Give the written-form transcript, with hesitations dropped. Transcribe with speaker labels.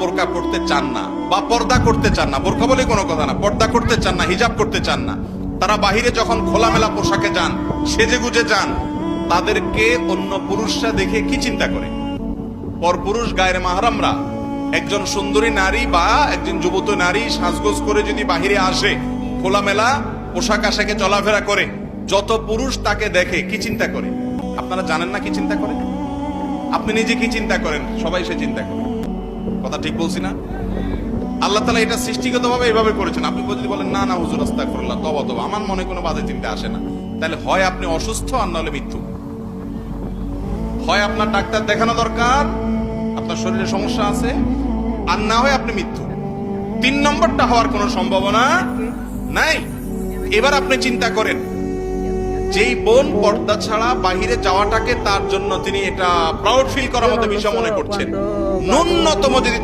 Speaker 1: বোরকা পড়তে চান না বা পর্দা করতে চান না, বোরকা বলে কোনো কথা না, পর্দা করতে চান না, হিজাব করতে চান না, তারা বাহিরে যখন খোলামেলা পোশাকে যান, সেজেগুজে যান, তাদেরকে অন্য পুরুষরা দেখে কি চিন্তা করে? পরপুরুষ গায়ের মাহরামরা একজন সুন্দরী নারী বা একজন যুবতী নারী সাজগোজ করে যদি বাহিরে আসে, খোলামেলা পোশাক আশাকে চলাফেরা করে, যত পুরুষ তাকে দেখে কি চিন্তা করে? আপনারা জানেন না কি চিন্তা করে? আপনি নিজে কি চিন্তা করেন? সবাই সে চিন্তা করে। কথা ঠিক বলছি না? আল্লাহ তাআলা এটা সৃষ্টিগতভাবে এভাবে করেছেন। আপনি যদি বলেন না না হুজুর আস্তাগফিরুল্লাহ, তওবা, আমার মনে কোনো বাজে চিন্তা আসে না, তাহলে হয় আপনি অসুস্থ আর নাহলে মৃত্যু। হয় আপনার ডাক্তার দেখানো দরকার, আপনার শরীরে সমস্যা আছে, আর না হয় আপনি মৃত্যু। 3 নম্বরটা হওয়ার কোনো সম্ভাবনা নাই। এবার আপনি চিন্তা করেন, যেই বোন পর্দা ছাড়া বাহিরে যাওয়াটাকে তার জন্য তিনি এটা প্রাউড ফিল করার মতো বিষয় মনে করছেন, ন্যূনতম যদি